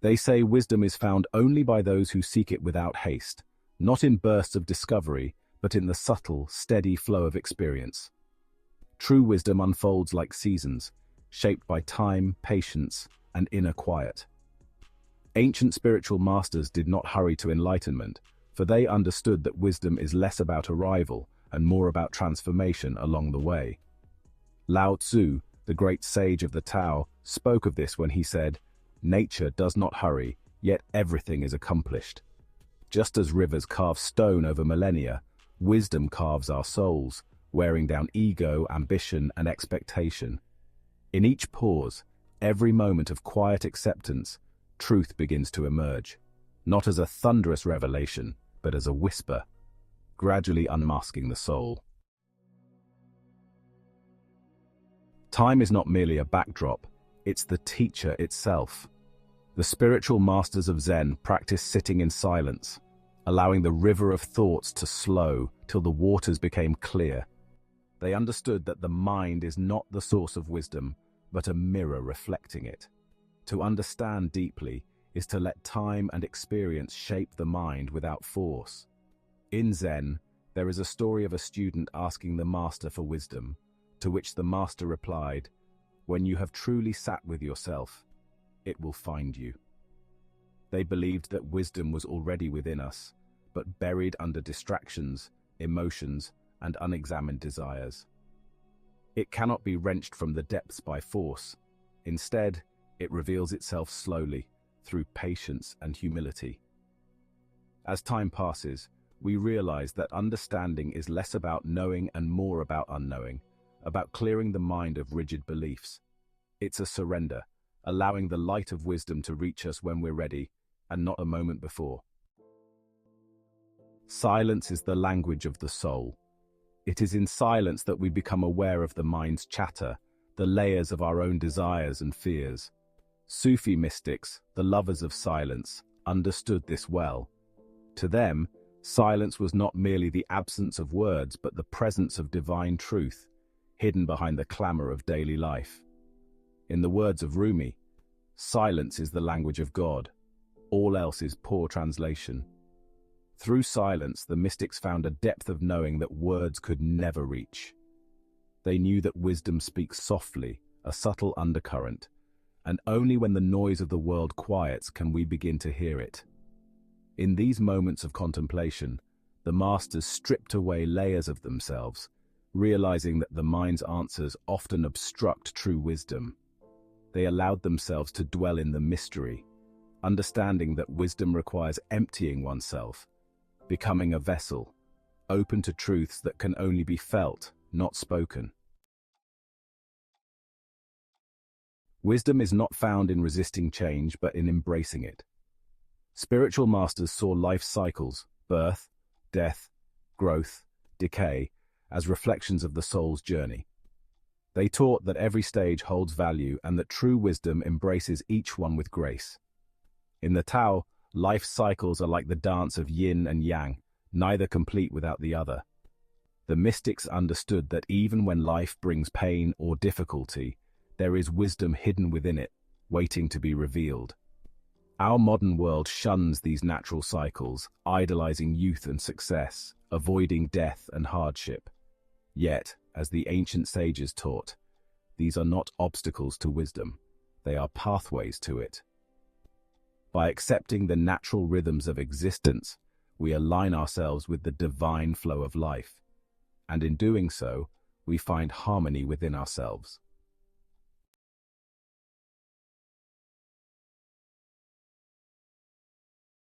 They say wisdom is found only by those who seek it without haste, not in bursts of discovery, but in the subtle, steady flow of experience. True wisdom unfolds like seasons, shaped by time, patience, and inner quiet. Ancient spiritual masters did not hurry to enlightenment, for they understood that wisdom is less about arrival and more about transformation along the way. Lao Tzu, the great sage of the Tao, spoke of this when he said, "Nature does not hurry, yet everything is accomplished." Just as rivers carve stone over millennia, wisdom carves our souls, wearing down ego, ambition, and expectation. In each pause, every moment of quiet acceptance, truth begins to emerge, not as a thunderous revelation, but as a whisper, gradually unmasking the soul. Time is not merely a backdrop, it's the teacher itself. The spiritual masters of Zen practiced sitting in silence, allowing the river of thoughts to slow till the waters became clear. They understood that the mind is not the source of wisdom, but a mirror reflecting it. To understand deeply is to let time and experience shape the mind without force. In Zen, there is a story of a student asking the master for wisdom, to which the master replied, "When you have truly sat with yourself, it will find you." They believed that wisdom was already within us, but buried under distractions, emotions, and unexamined desires. It cannot be wrenched from the depths by force. Instead, it reveals itself slowly, through patience and humility. As time passes, we realize that understanding is less about knowing and more about unknowing, about clearing the mind of rigid beliefs. It's a surrender, allowing the light of wisdom to reach us when we're ready, and not a moment before. Silence is the language of the soul. It is in silence that we become aware of the mind's chatter, the layers of our own desires and fears. Sufi mystics, the lovers of silence, understood this well. To them, silence was not merely the absence of words, but the presence of divine truth, hidden behind the clamor of daily life. In the words of Rumi, silence is the language of God. All else is poor translation. Through silence, the mystics found a depth of knowing that words could never reach. They knew that wisdom speaks softly, a subtle undercurrent, and only when the noise of the world quiets can we begin to hear it. In these moments of contemplation, the masters stripped away layers of themselves, realizing that the mind's answers often obstruct true wisdom. They allowed themselves to dwell in the mystery, understanding that wisdom requires emptying oneself, becoming a vessel, open to truths that can only be felt, not spoken. Wisdom is not found in resisting change, but in embracing it. Spiritual masters saw life cycles, birth, death, growth, decay, as reflections of the soul's journey. They taught that every stage holds value and that true wisdom embraces each one with grace. In the Tao, life cycles are like the dance of yin and yang, neither complete without the other. The mystics understood that even when life brings pain or difficulty, there is wisdom hidden within it, waiting to be revealed. Our modern world shuns these natural cycles, idolizing youth and success, avoiding death and hardship. Yet, as the ancient sages taught, these are not obstacles to wisdom, they are pathways to it. By accepting the natural rhythms of existence, we align ourselves with the divine flow of life, and in doing so, we find harmony within ourselves.